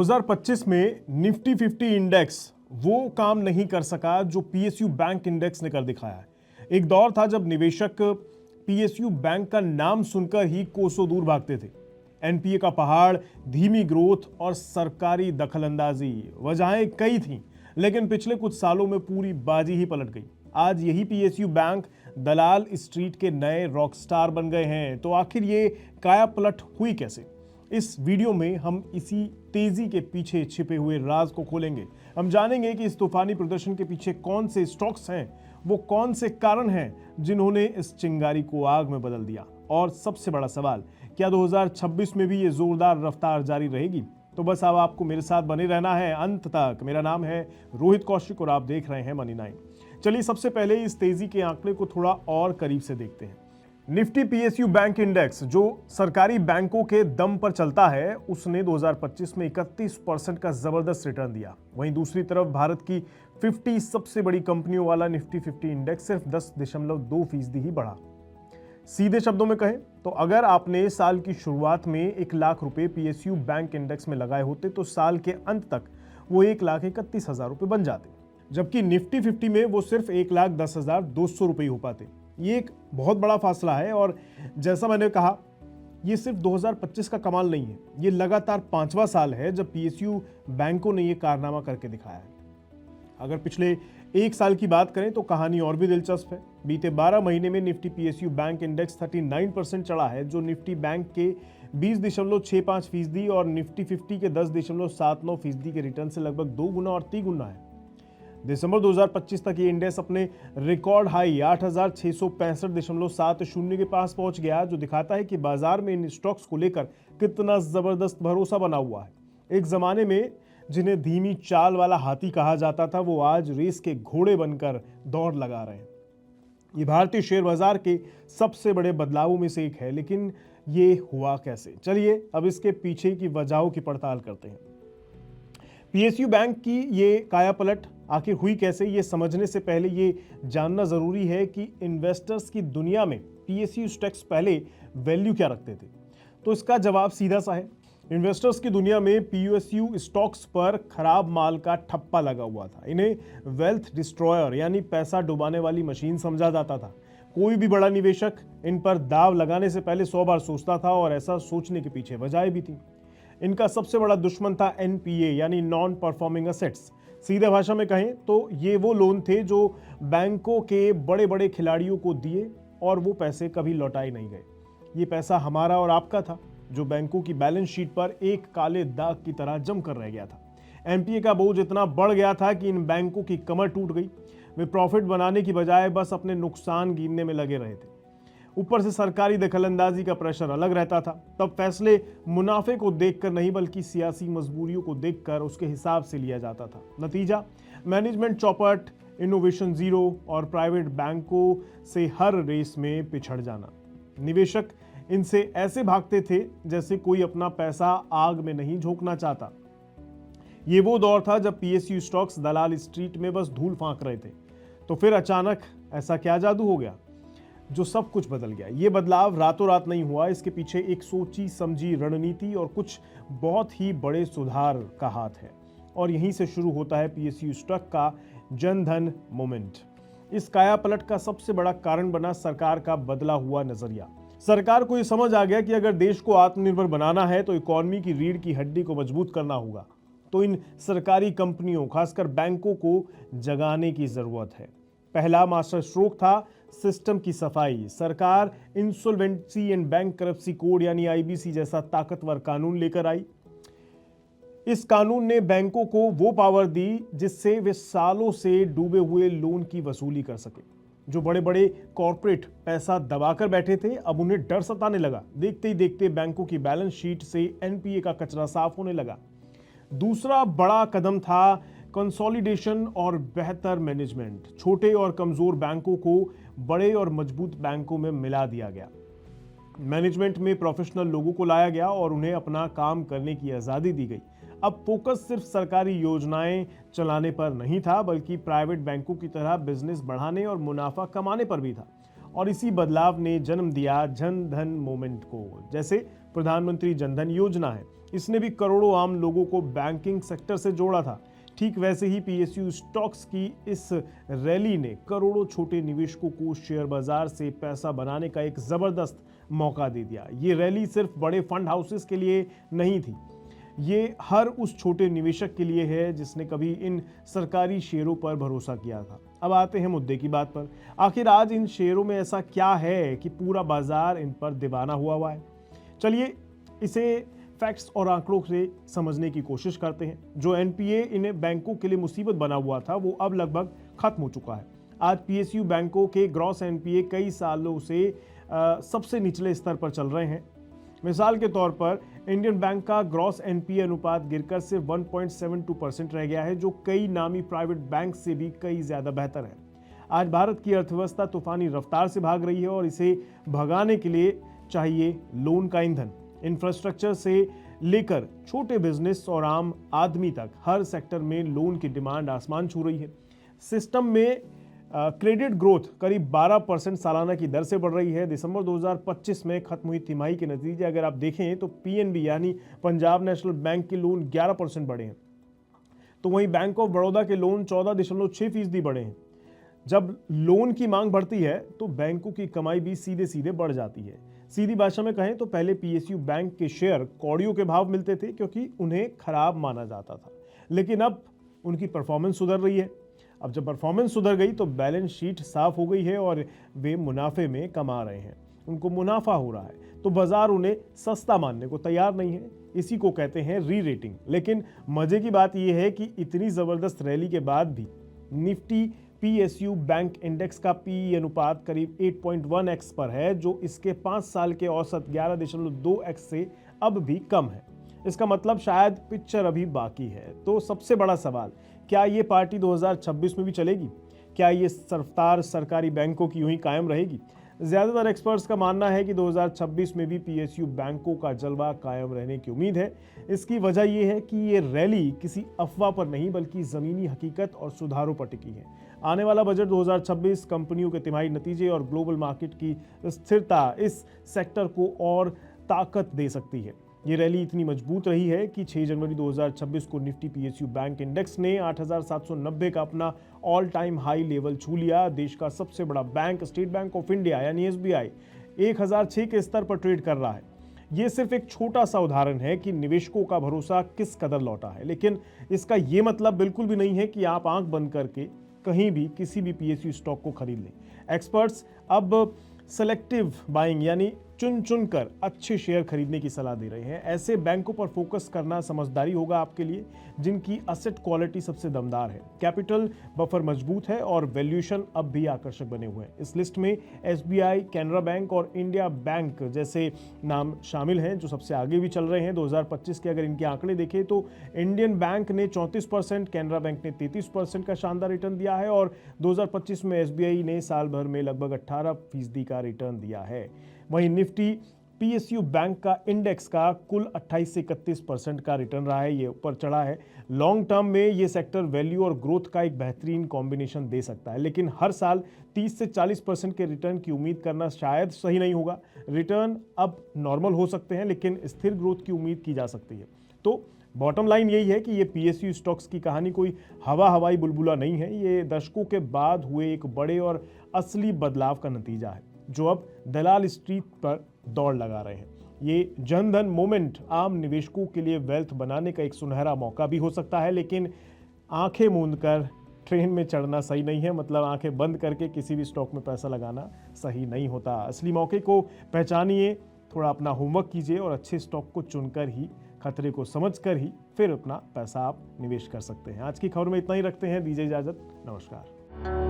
2025 में Nifty 50 index वो काम नहीं कर सका जो पीएसयू बैंक इंडेक्स ने कर दिखाया है। एक दौर था जब निवेशक पीएसयू बैंक का नाम सुनकर ही कोसों दूर भागते थे। एनपीए का पहाड़, धीमी ग्रोथ और सरकारी दखलंदाजी वजहें कई थीं, लेकिन पिछले कुछ सालों में पूरी बाजी ही पलट गई। आज यही पीएसयू बैंक दलाल स्ट्रीट के नए रॉकस्टार बन गए हैं। तो आखिर ये काया पलट हुई कैसे? इस वीडियो में हम इसी तेजी के पीछे छिपे हुए राज को खोलेंगे। हम जानेंगे कि इस तूफानी प्रदर्शन के पीछे कौन से स्टॉक्स हैं, वो कौन से कारण हैं जिन्होंने इस चिंगारी को आग में बदल दिया। और सबसे बड़ा सवाल, क्या 2026 में भी ये जोरदार रफ्तार जारी रहेगी? तो बस अब आपको मेरे साथ बने रहना है अंत तक। मेरा नाम है रोहित कौशिक और आप देख रहे हैं मनी 9। चलिए सबसे पहले इस तेजी के आंकड़े को थोड़ा और करीब से देखते हैं। निफ्टी पीएसयू बैंक इंडेक्स जो सरकारी बैंकों के दम पर चलता है, उसने 2025 में 31% का जबरदस्त रिटर्न दिया। वहीं दूसरी तरफ भारत की 50 सबसे बड़ी कंपनियों वाला निफ्टी 50 इंडेक्स सिर्फ 10.2% ही बढ़ा। सीधे शब्दों में कहें तो अगर आपने साल की शुरुआत में 1 लाख रुपए पीएसयू बैंक इंडेक्स में लगाए होते तो साल के अंत तक वो 1,31,000 रुपए बन जाते, जबकि निफ्टी 50 में वो सिर्फ 1,10,200 रुपए हो पाते। ये एक बहुत बड़ा फासला है और जैसा मैंने कहा, ये सिर्फ 2025 का कमाल नहीं है, ये लगातार 5वां साल है जब पीएसयू बैंकों ने ये कारनामा करके दिखाया है। अगर पिछले एक साल की बात करें तो कहानी और भी दिलचस्प है। बीते 12 महीने में निफ्टी पीएसयू बैंक इंडेक्स 39% चढ़ा है, जो निफ्टी बैंक के 20.65% और निफ्टी 50 के 10.79% के रिटर्न से लगभग 2 गुना और 3 गुना है। दिसंबर 2025 तक ये इंडेक्स अपने रिकॉर्ड हाई 8,665.70 के पास पहुंच गया, जो दिखाता है कि बाजार में इन स्टॉक्स को लेकर कितना जबरदस्त भरोसा बना हुआ है। एक जमाने में जिन्हें धीमी चाल वाला हाथी कहा जाता था, वो आज रेस के घोड़े बनकर दौड़ लगा रहे हैं। ये भारतीय शेयर बाजार के सबसे बड़े बदलावों में से एक है, लेकिन ये हुआ कैसे? चलिए अब इसके पीछे की वजहों की पड़ताल करते हैं। पीएसयू बैंक की ये काया पलट आखिर हुई कैसे, ये समझने से पहले ये जानना जरूरी है कि इन्वेस्टर्स की दुनिया में पीएसयू स्टॉक्स पहले वैल्यू क्या रखते थे। तो इसका जवाब सीधा सा है। इन्वेस्टर्स की दुनिया में पीएसयू स्टॉक्स पर खराब माल का ठप्पा लगा हुआ था। इन्हें वेल्थ डिस्ट्रॉयर यानी पैसा डुबाने वाली मशीन समझा जाता था। कोई भी बड़ा निवेशक इन पर दाव लगाने से पहले 100 बार सोचता था और ऐसा सोचने के पीछे वजह भी थी। इनका सबसे बड़ा दुश्मन था एनपीए यानी नॉन परफॉर्मिंग एसेट्स। सीधे भाषा में कहें तो ये वो लोन थे जो बैंकों के बड़े बड़े खिलाड़ियों को दिए और वो पैसे कभी लौटाए नहीं गए। ये पैसा हमारा और आपका था, जो बैंकों की बैलेंस शीट पर एक काले दाग की तरह जमकर रह गया था। एनपीए का बोझ इतना बढ़ गया था कि इन बैंकों की कमर टूट गई। वे प्रॉफिट बनाने की बजाय बस अपने नुकसान गिनने में लगे रहे थे। ऊपर से सरकारी दखलंदाजी का प्रेशर अलग रहता था। तब फैसले मुनाफे को देखकर नहीं बल्कि सियासी मजबूरियों को देखकर उसके हिसाब से लिया जाता था। नतीजा, मैनेजमेंट चौपट, इनोवेशन जीरो और प्राइवेट बैंकों से हर रेस में पिछड़ जाना। निवेशक इनसे ऐसे भागते थे जैसे कोई अपना पैसा आग में नहीं झोंकना चाहता। ये वो दौर था जब पीएसयू स्टॉक्स दलाल स्ट्रीट में बस धूल फांक रहे थे। तो फिर अचानक ऐसा क्या जादू हो गया जो सब कुछ बदल गया? ये बदलाव रातों रात नहीं हुआ, इसके पीछे एक सोची समझी रणनीति और कुछ बहुत ही बड़े सुधार का हाथ है। और यहीं से शुरू होता है पीएसयू स्टॉक का जन धन मूवमेंट। इस काया पलट का सबसे बड़ा कारण बना सरकार का बदला हुआ नजरिया। सरकार को यह समझ आ गया कि अगर देश को आत्मनिर्भर बनाना है तो इकोनॉमी की रीढ़ की हड्डी को मजबूत करना होगा। तो इन सरकारी कंपनियों, खासकर बैंकों को जगाने की जरूरत है। पहला मास्टर स्ट्रोक था सिस्टम की सफाई। सरकार इंसॉल्वेंसी एंड बैंकरप्सी कोड यानी आईबीसी जैसा ताकतवर कानून लेकर आई। इस कानून ने बैंकों को वो पावर दी जिससे वे सालों से डूबे हुए लोन की वसूली कर सके। जो बड़े बड़े कॉर्पोरेट पैसा दबाकर बैठे थे, अब उन्हें डर सताने लगा। देखते ही देखते बैंकों की बैलेंस शीट से एनपीए का कचरा साफ होने लगा। दूसरा बड़ा कदम था कंसोलिडेशन और बेहतर मैनेजमेंट। छोटे और कमजोर बैंकों को बड़े और मजबूत बैंकों में मिला दिया गया। मैनेजमेंट में प्रोफेशनल लोगों को लाया गया और उन्हें अपना काम करने की आजादी दी गई। अब फोकस सिर्फ सरकारी योजनाएं चलाने पर नहीं था, बल्कि प्राइवेट बैंकों की तरह बिजनेस बढ़ाने और मुनाफा कमाने पर भी था। और इसी बदलाव ने जन्म दिया जन धन मूवमेंट को। जैसे प्रधानमंत्री जन धन योजना है, इसने भी करोड़ों आम लोगों को बैंकिंग सेक्टर से जोड़ा था। ठीक वैसे ही पीएसयू स्टॉक्स की इस रैली ने करोड़ों छोटे निवेशकों को शेयर बाजार से पैसा बनाने का एक जबरदस्त मौका दे दिया। ये रैली सिर्फ बड़े फंड हाउसेस के लिए नहीं थी, ये हर उस छोटे निवेशक के लिए है जिसने कभी इन सरकारी शेयरों पर भरोसा किया था। अब आते हैं मुद्दे की बात पर। आखिर आज इन शेयरों में ऐसा क्या है कि पूरा बाजार इन पर दीवाना हुआ है? चलिए इसे फैक्ट्स और आंकड़ों से समझने की कोशिश करते हैं। जो एनपीए इन्हें बैंकों के लिए मुसीबत बना हुआ था वो अब लगभग खत्म हो चुका है। आज पीएसयू बैंकों के ग्रॉस एनपीए कई सालों से सबसे निचले स्तर पर चल रहे हैं। मिसाल के तौर पर इंडियन बैंक का ग्रॉस एनपीए अनुपात गिरकर सिर्फ 1.72% रह गया है, जो कई नामी प्राइवेट बैंक से भी कई ज्यादा बेहतर है। आज भारत की अर्थव्यवस्था तूफानी रफ्तार से भाग रही है और इसे भगाने के लिए चाहिए लोन का ईंधन। इंफ्रास्ट्रक्चर से लेकर छोटे बिजनेस और आम आदमी तक हर सेक्टर में लोन की डिमांड आसमान छू रही है। सिस्टम में क्रेडिट ग्रोथ करीब 12% सालाना की दर से बढ़ रही है। दिसंबर 2025 में खत्म हुई तिमाही के नतीजे अगर आप देखें तो पीएनबी यानी पंजाब नेशनल बैंक के लोन 11% बढ़े हैं, तो वहीं बैंक ऑफ बड़ौदा के लोन 14.6% बढ़े हैं। जब लोन की मांग बढ़ती है तो बैंकों की कमाई भी सीधे सीधे बढ़ जाती है। सीधी भाषा में कहें तो पहले पीएसयू बैंक के शेयर कौड़ियों के भाव मिलते थे क्योंकि उन्हें खराब माना जाता था, लेकिन अब उनकी परफॉर्मेंस सुधर रही है। अब जब परफॉर्मेंस सुधर गई तो बैलेंस शीट साफ हो गई है और वे मुनाफे में कमा रहे हैं, उनको मुनाफा हो रहा है, तो बाजार उन्हें सस्ता मानने को तैयार नहीं है। इसी को कहते हैं री रेटिंग। लेकिन मजे की बात यह है कि इतनी जबरदस्त रैली के बाद भी निफ्टी पीएसयू बैंक इंडेक्स का पीई अनुपात करीब 8.1x पर है, जो इसके 5 साल के औसत 11.2x से अब भी कम है। इसका मतलब शायद पिक्चर अभी बाकी है। तो सबसे बड़ा सवाल, क्या ये पार्टी 2026 में भी चलेगी? क्या ये रफ्तार सरकारी बैंकों की यूं ही कायम रहेगी? ज्यादातर एक्सपर्ट्स का मानना है कि 2026 में भी पीएसयू बैंकों का जलवा कायम रहने की उम्मीद है। इसकी वजह यह है कि ये रैली किसी अफवाह पर नहीं बल्कि जमीनी हकीकत और सुधारों पर टिकी है। आने वाला बजट 2026 कंपनियों के तिमाही नतीजे और ग्लोबल मार्केट की स्थिरता इस सेक्टर को और ताकत दे सकती है। ये रैली इतनी मजबूत रही है कि 6 जनवरी 2026 को निफ्टी पीएसयू बैंक इंडेक्स ने 8,790 का अपना ऑल टाइम हाई लेवल छू लिया। देश का सबसे बड़ा bank state bank of India यानी एसबीआई 1006 के स्तर पर ट्रेड कर रहा है। ये सिर्फ एक छोटा सा उदाहरण है कि निवेशकों का भरोसा किस कदर लौटा है, लेकिन इसका ये मतलब बिल्कुल भी नहीं है कि आप आंख बंद करके कहीं भी किसी भी पीएसयू स्टॉक को खरीद लें। एक्सपर्ट्स अब सेलेक्टिव बाइंग यानी चुन चुन कर अच्छे शेयर खरीदने की सलाह दे रहे हैं। ऐसे बैंकों पर फोकस करना समझदारी होगा आपके लिए जिनकी असेट क्वालिटी सबसे दमदार है, कैपिटल बफर मजबूत है और वैल्यूएशन अब भी आकर्षक बने हुए हैं। इस लिस्ट में एसबीआई, कैनरा बैंक और इंडिया बैंक जैसे नाम शामिल हैं जो सबसे आगे भी चल रहे हैं। 2025 के अगर इनके आंकड़े देखें तो इंडियन बैंक ने 34%, कैनरा बैंक ने 33% का शानदार रिटर्न दिया है और 2025 में एसबीआई ने साल भर में लगभग 18% का रिटर्न दिया है। वहीं निफ्टी पीएसयू बैंक का इंडेक्स का कुल 28 से 31% का रिटर्न रहा है, ये ऊपर चढ़ा है। लॉन्ग टर्म में ये सेक्टर वैल्यू और ग्रोथ का एक बेहतरीन कॉम्बिनेशन दे सकता है, लेकिन हर साल 30 से 40% के रिटर्न की उम्मीद करना शायद सही नहीं होगा। रिटर्न अब नॉर्मल हो सकते हैं लेकिन स्थिर ग्रोथ की उम्मीद की जा सकती है। तो बॉटम लाइन यही है कि ये पीएसयू स्टॉक्स की कहानी कोई हवाई बुलबुला नहीं है, ये दशकों के बाद हुए एक बड़े और असली बदलाव का नतीजा है जो अब दलाल स्ट्रीट पर दौड़ लगा रहे हैं। ये जनधन मोमेंट आम निवेशकों के लिए वेल्थ बनाने का एक सुनहरा मौका भी हो सकता है, लेकिन आंखें मूंद कर ट्रेन में चढ़ना सही नहीं है। मतलब आंखें बंद करके किसी भी स्टॉक में पैसा लगाना सही नहीं होता। असली मौके को पहचानिए, थोड़ा अपना होमवर्क कीजिए और अच्छे स्टॉक को चुनकर ही, खतरे को समझकर ही फिर अपना पैसा आप निवेश कर सकते हैं। आज की खबर में इतना ही रखते हैं, दीजिए इजाजत, नमस्कार।